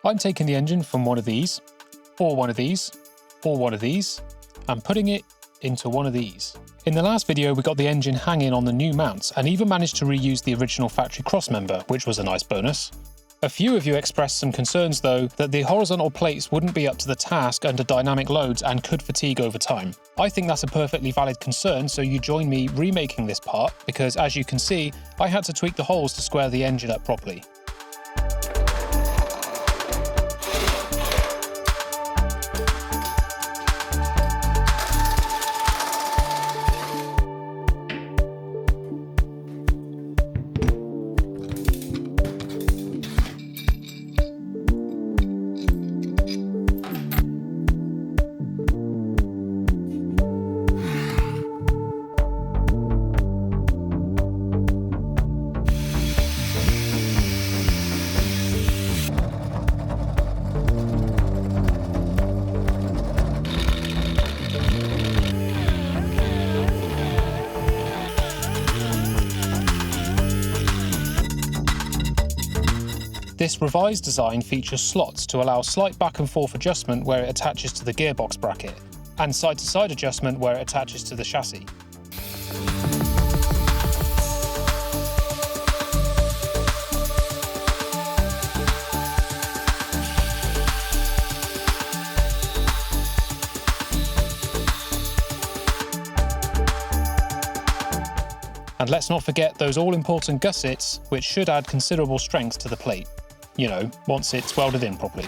I'm taking the engine from one of these, or one of these, or one of these, and putting it into one of these. In the last video, we got the engine hanging on the new mounts and even managed to reuse the original factory crossmember, which was a nice bonus. A few of you expressed some concerns though that the horizontal plates wouldn't be up to the task under dynamic loads and could fatigue over time. I think that's a perfectly valid concern, so you join me remaking this part because, as you can see, I had to tweak the holes to square the engine up properly. This revised design features slots to allow slight back and forth adjustment where it attaches to the gearbox bracket, and side-to-side adjustment where it attaches to the chassis. And let's not forget those all-important gussets, which should add considerable strength to the plate. You know, once it's welded in properly.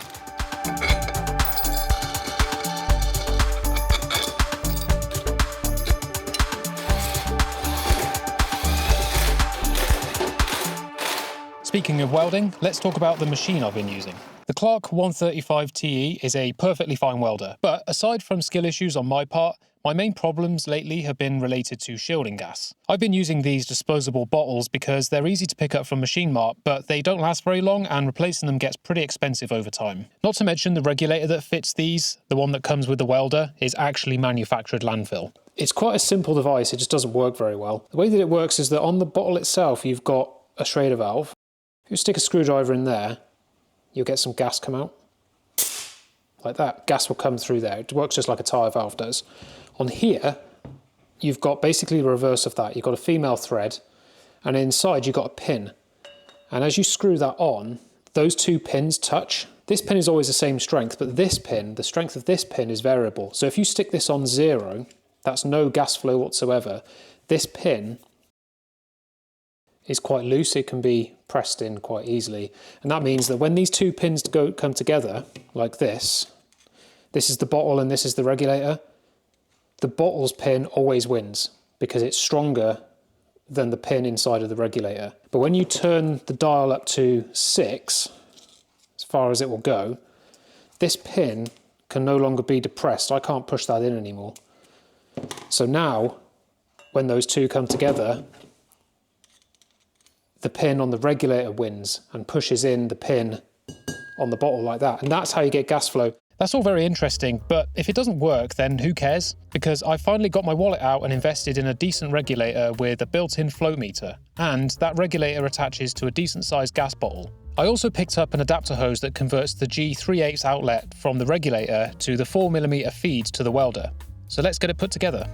Speaking of welding, let's talk about the machine I've been using. The Clark 135 TE is a perfectly fine welder, but aside from skill issues on my part, my main problems lately have been related to shielding gas. I've been using these disposable bottles because they're easy to pick up from Machine Mart, but they don't last very long and replacing them gets pretty expensive over time. Not to mention the regulator that fits these, the one that comes with the welder, is actually manufactured landfill. It's quite a simple device, it just doesn't work very well. The way that it works is that on the bottle itself you've got a Schrader valve. If you stick a screwdriver in there, you'll get some gas come out. Like that. Gas will come through there. It works just like a tyre valve does. On here, you've got basically the reverse of that. You've got a female thread, and inside you've got a pin. And as you screw that on, those two pins touch. This pin is always the same strength, but this pin, the strength of this pin is variable. So if you stick this on 0, that's no gas flow whatsoever. This pin is quite loose, it can be pressed in quite easily. And that means that when these two pins come together, like this is the bottle and this is the regulator, the bottle's pin always wins because it's stronger than the pin inside of the regulator. But when you turn the dial up to 6, as far as it will go, this pin can no longer be depressed. I can't push that in anymore. So now, when those two come together, the pin on the regulator wins and pushes in the pin on the bottle like that. And that's how you get gas flow. That's all very interesting, but if it doesn't work, then who cares? Because I finally got my wallet out and invested in a decent regulator with a built-in flow meter, and that regulator attaches to a decent-sized gas bottle. I also picked up an adapter hose that converts the G3/8 outlet from the regulator to the 4mm feed to the welder. So let's get it put together.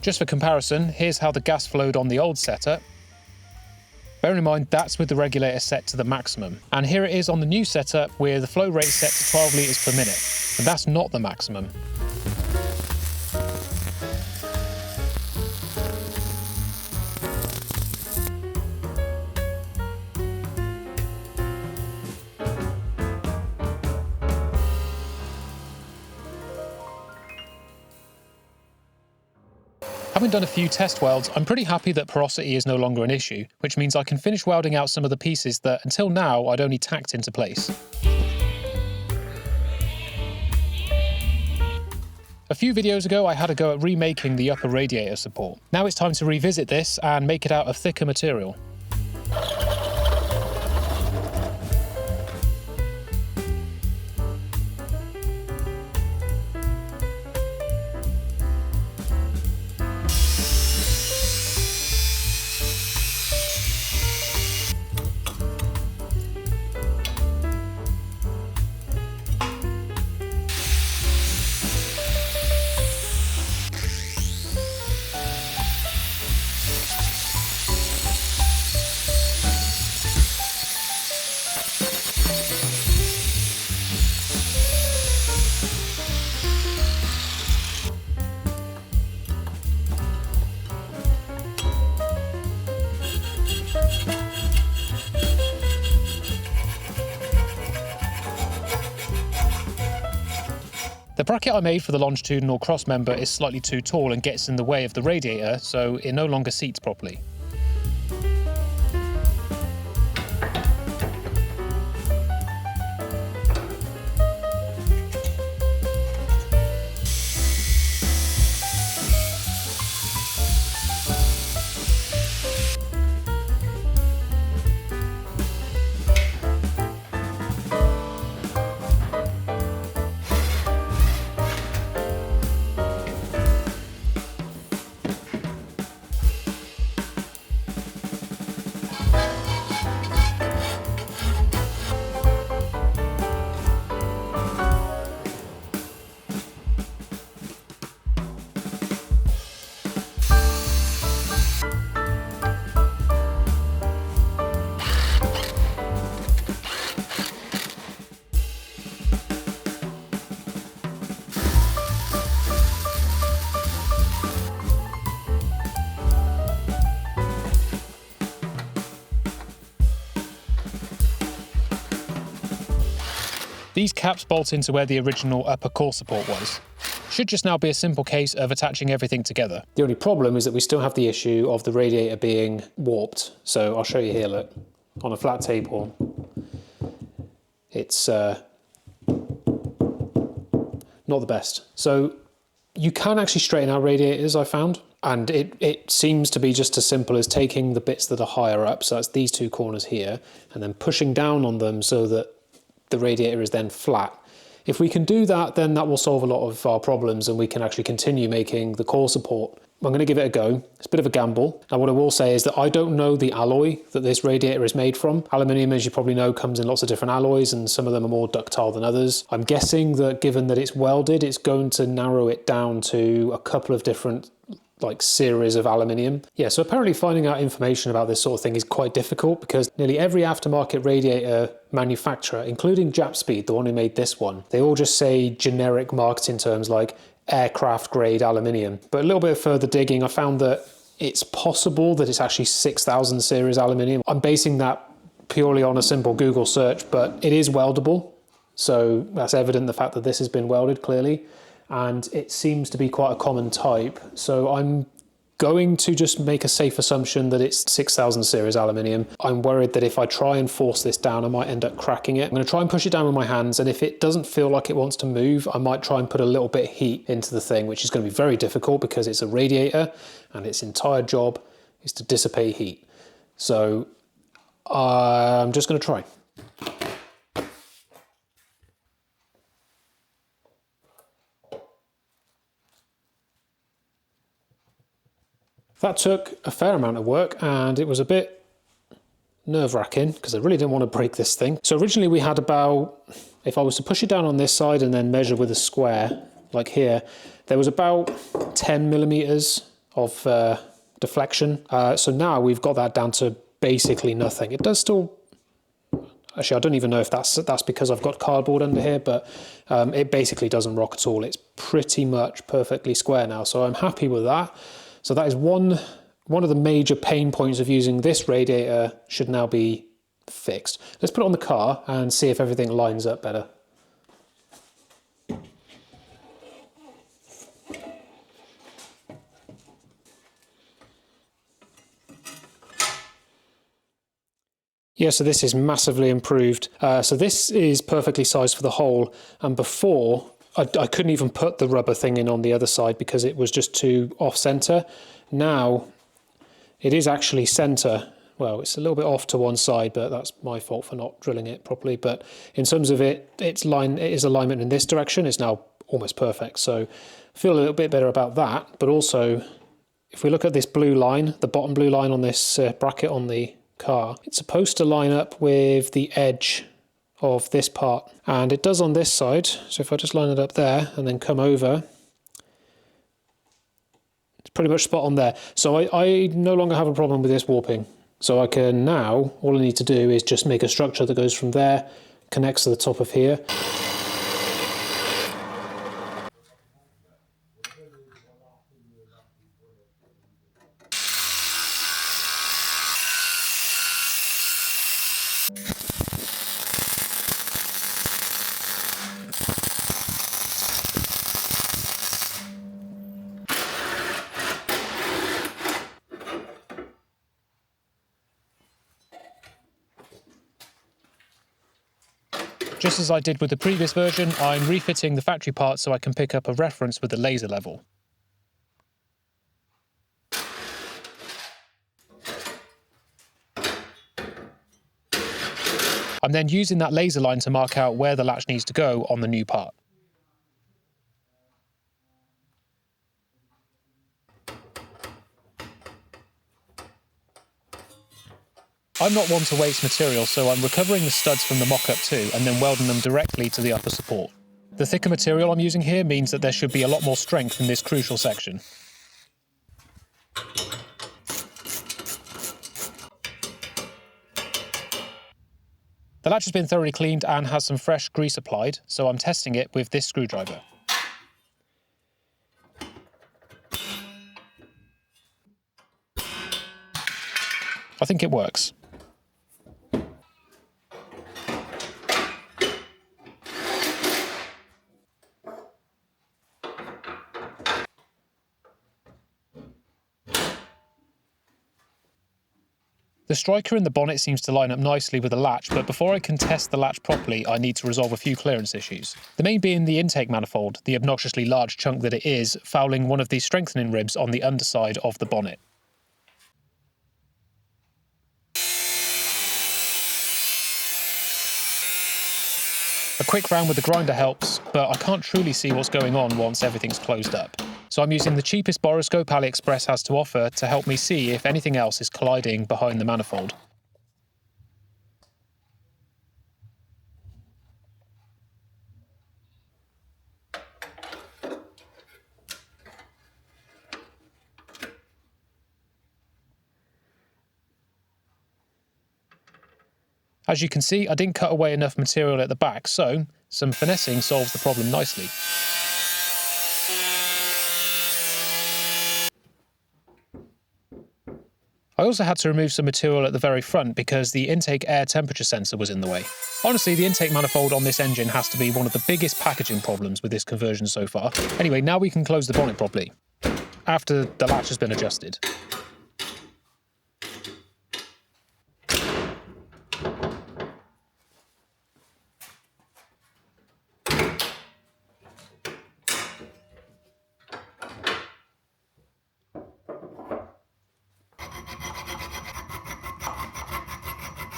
Just for comparison, here's how the gas flowed on the old setup. Bearing in mind, that's with the regulator set to the maximum. And here it is on the new setup where the flow rate is set to 12 litres per minute. And that's not the maximum. Having done a few test welds, I'm pretty happy that porosity is no longer an issue, which means I can finish welding out some of the pieces that, until now, I'd only tacked into place. A few videos ago, I had a go at remaking the upper radiator support. Now it's time to revisit this and make it out of thicker material. The bracket I made for the longitudinal cross member is slightly too tall and gets in the way of the radiator, so it no longer seats properly. These caps bolt into where the original upper core support was. Should just now be a simple case of attaching everything together. The only problem is that we still have the issue of the radiator being warped. So I'll show you here, look. On a flat table, it's not the best. So you can actually straighten out radiators, I found. And it seems to be just as simple as taking the bits that are higher up, so that's these two corners here, and then pushing down on them so that the radiator is then flat. If we can do that, then that will solve a lot of our problems and we can actually continue making the core support. I'm going to give it a go. It's a bit of a gamble. Now what I will say is that I don't know the alloy that this radiator is made from. Aluminium, as you probably know, comes in lots of different alloys and some of them are more ductile than others. I'm guessing that given that it's welded, it's going to narrow it down to a couple of different series of aluminium. Yeah, so apparently finding out information about this sort of thing is quite difficult because nearly every aftermarket radiator manufacturer, including Japspeed, the one who made this one, they all just say generic marketing terms like aircraft grade aluminium. But a little bit further digging, I found that it's possible that it's actually 6000 series aluminium. I'm basing that purely on a simple Google search, but it is weldable. So that's evident, the fact that this has been welded clearly. And it seems to be quite a common type. So I'm going to just make a safe assumption that it's 6000 series aluminium. I'm worried that if I try and force this down, I might end up cracking it. I'm going to try and push it down with my hands, and if it doesn't feel like it wants to move, I might try and put a little bit of heat into the thing, which is going to be very difficult because it's a radiator and its entire job is to dissipate heat. So I'm just going to try. That took a fair amount of work and it was a bit nerve-wracking because I really didn't want to break this thing. So originally we had about, if I was to push it down on this side and then measure with a square, like here, there was about 10 millimeters of deflection. So now we've got that down to basically nothing. It does still, actually I don't even know if that's because I've got cardboard under here, but it basically doesn't rock at all. It's pretty much perfectly square now, so I'm happy with that. So that is one of the major pain points of using this radiator should now be fixed. Let's put it on the car and see if everything lines up better. Yeah, so this is massively improved. So this is perfectly sized for the hole, and before I couldn't even put the rubber thing in on the other side because it was just too off center. Now it is actually center. Well, it's a little bit off to one side, but that's my fault for not drilling it properly. But in terms of it is alignment in this direction. It's now almost perfect. So I feel a little bit better about that. But also, if we look at this blue line, the bottom blue line on this bracket on the car, it's supposed to line up with the edge of this part, and it does on this side. So if I just line it up there and then come over, it's pretty much spot on there. So I no longer have a problem with this warping. So I can now, all I need to do is just make a structure that goes from there, connects to the top of here. Just as I did with the previous version, I'm refitting the factory parts so I can pick up a reference with the laser level. I'm then using that laser line to mark out where the latch needs to go on the new part. I'm not one to waste material, so I'm recovering the studs from the mock-up too, and then welding them directly to the upper support. The thicker material I'm using here means that there should be a lot more strength in this crucial section. The latch has been thoroughly cleaned and has some fresh grease applied, so I'm testing it with this screwdriver. I think it works. The striker in the bonnet seems to line up nicely with the latch, but before I can test the latch properly, I need to resolve a few clearance issues. The main being the intake manifold, the obnoxiously large chunk that it is, fouling one of these strengthening ribs on the underside of the bonnet. A quick round with the grinder helps, but I can't truly see what's going on once everything's closed up. So I'm using the cheapest borescope AliExpress has to offer to help me see if anything else is colliding behind the manifold. As you can see, I didn't cut away enough material at the back, so some finessing solves the problem nicely. I also had to remove some material at the very front because the intake air temperature sensor was in the way. Honestly, the intake manifold on this engine has to be one of the biggest packaging problems with this conversion so far. Anyway, now we can close the bonnet properly, after the latch has been adjusted.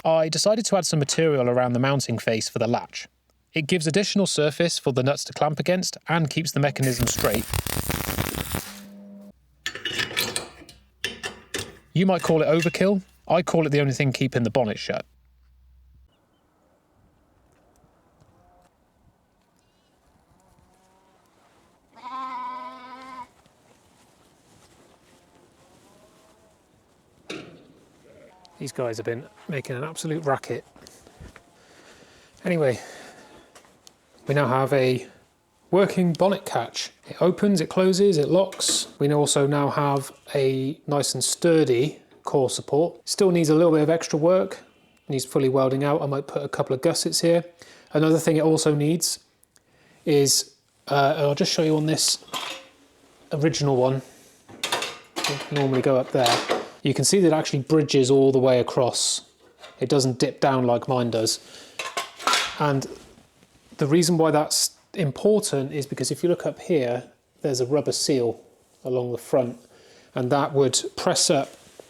I decided to add some material around the mounting face for the latch. It gives additional surface for the nuts to clamp against and keeps the mechanism straight. You might call it overkill. I call it the only thing keeping the bonnet shut. These guys have been making an absolute racket. Anyway, we now have a working bonnet catch. It opens, it closes, it locks. We also now have a nice and sturdy core support. Still needs a little bit of extra work. Needs fully welding out. I might put a couple of gussets here. Another thing it also needs is, I'll just show you on this original one. Normally go up there. You can see that it actually bridges all the way across it doesn't dip down like mine does. And the reason why that's important is because if you look up here, there's a rubber seal along the front, and that would press up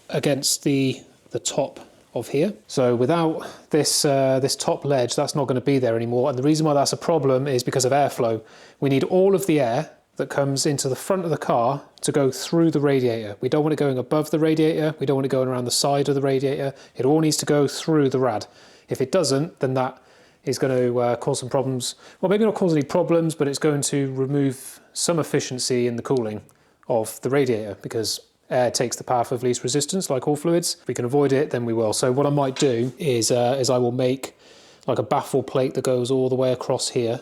against the top of here. So without this this top ledge, that's not going to be there anymore. And the reason why that's a problem is because of airflow. We need all of the air that comes into the front of the car to go through the radiator. We don't want it going above the radiator. We don't want it going around the side of the radiator. It all needs to go through the rad. If it doesn't, then that is going to cause some problems. Well, maybe not cause any problems, but it's going to remove some efficiency in the cooling of the radiator, because air takes the path of least resistance, like all fluids. If we can avoid it, then we will. So what I might do is I will make like a baffle plate that goes all the way across here.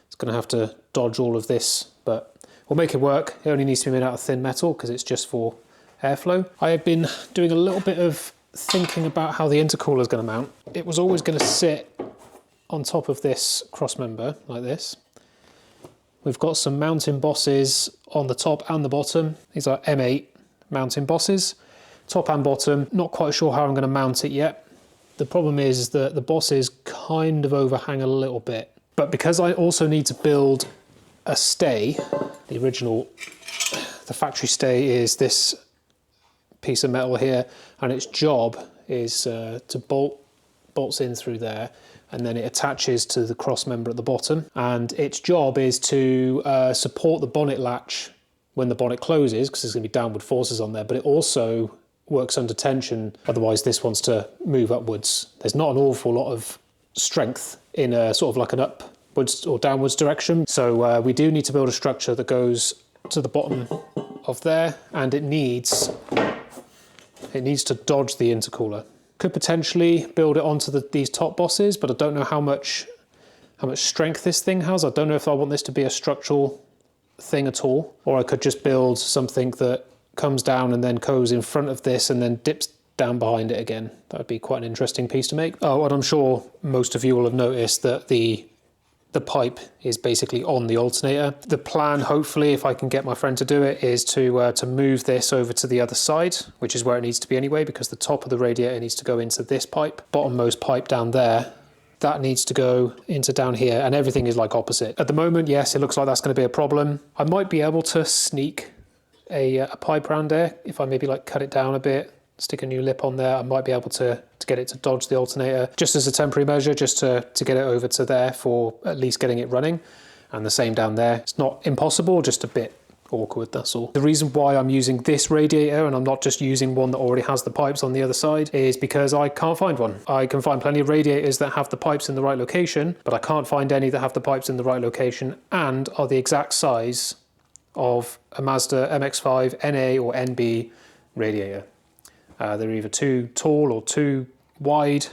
It's going to have to dodge all of this, but we'll make it work. It only needs to be made out of thin metal because it's just for airflow. I have been doing a little bit of thinking about how the intercooler is going to mount. It was always going to sit on top of this cross member like this. We've got some mounting bosses on the top and the bottom. These are M8 mounting bosses, top and bottom. Not quite sure how I'm going to mount it yet. The problem is that the bosses kind of overhang a little bit, but because I also need to build a stay, the factory stay is this piece of metal here, and its job is to bolts in through there, and then it attaches to the cross member at the bottom, and its job is to support the bonnet latch when the bonnet closes, because there's going to be downward forces on there, but it also works under tension, otherwise this wants to move upwards. There's not an awful lot of strength in a sort of like an upwards or downwards direction, so we do need to build a structure that goes to the bottom of there, and it needs to dodge the intercooler. Could potentially build it onto these top bosses, but I don't know how much strength this thing has. I don't know if I want this to be a structural thing at all, or I could just build something that comes down and then goes in front of this and then dips down behind it again. That would be quite an interesting piece to make. Oh, and I'm sure most of you will have noticed that the pipe is basically on the alternator. The plan, hopefully, if I can get my friend to do it, is to move this over to the other side, which is where it needs to be anyway, because the top of the radiator needs to go into this pipe. Bottommost pipe down there, that needs to go into down here, and everything is like opposite. At the moment, yes, it looks like that's going to be a problem. I might be able to sneak a pipe around there if I maybe like cut it down a bit, stick a new lip on there. I might be able to get it to dodge the alternator just as a temporary measure, just to get it over to there for at least getting it running. And the same down there. It's not impossible, just a bit awkward, that's all. The reason why I'm using this radiator and I'm not just using one that already has the pipes on the other side is because I can't find one. I can find plenty of radiators that have the pipes in the right location, but I can't find any that have the pipes in the right location and are the exact size of a Mazda MX-5 NA or NB radiator. They're either too tall or too wide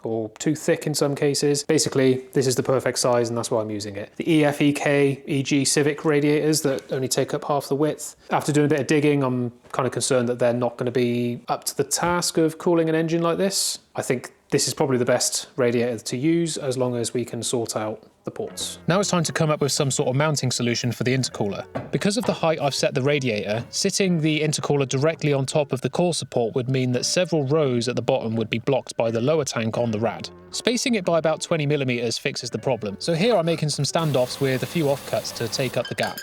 or too thick in some cases. Basically, this is the perfect size and that's why I'm using it. The EF, EK, EG Civic radiators that only take up half the width. After doing a bit of digging, I'm kind of concerned that they're not going to be up to the task of cooling an engine like this. I think this is probably the best radiator to use as long as we can sort out the ports. Now it's time to come up with some sort of mounting solution for the intercooler. Because of the height I've set the radiator, sitting the intercooler directly on top of the core support would mean that several rows at the bottom would be blocked by the lower tank on the rad. Spacing it by about 20mm fixes the problem. So here I'm making some standoffs with a few offcuts to take up the gap.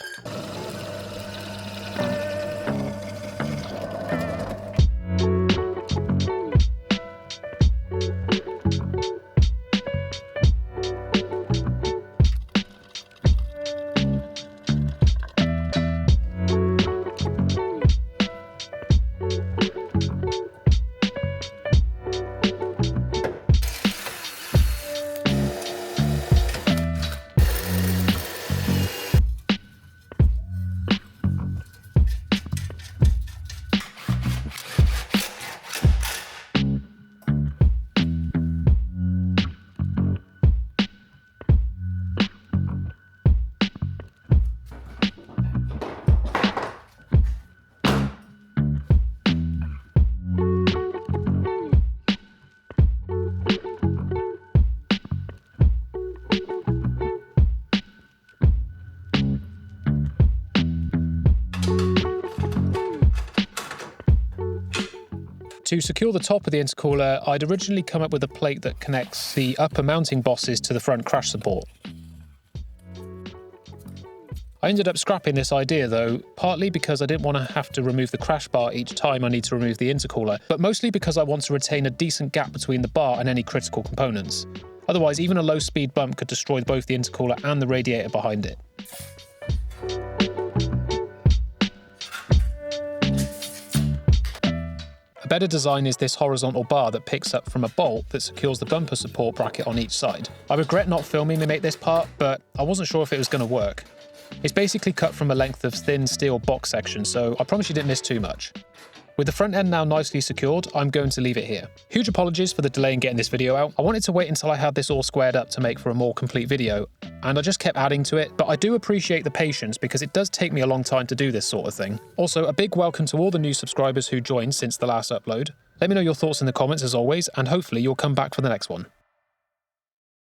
To secure the top of the intercooler, I'd originally come up with a plate that connects the upper mounting bosses to the front crash support. I ended up scrapping this idea though, partly because I didn't want to have to remove the crash bar each time I need to remove the intercooler, but mostly because I want to retain a decent gap between the bar and any critical components. Otherwise, even a low-speed bump could destroy both the intercooler and the radiator behind it. A better design is this horizontal bar that picks up from a bolt that secures the bumper support bracket on each side. I regret not filming to make this part, but I wasn't sure if it was going to work. It's basically cut from a length of thin steel box section, so I promise you didn't miss too much. With the front end now nicely secured, I'm going to leave it here. Huge apologies for the delay in getting this video out. I wanted to wait until I had this all squared up to make for a more complete video, and I just kept adding to it, but I do appreciate the patience because it does take me a long time to do this sort of thing. Also, a big welcome to all the new subscribers who joined since the last upload. Let me know your thoughts in the comments as always, and hopefully you'll come back for the next one.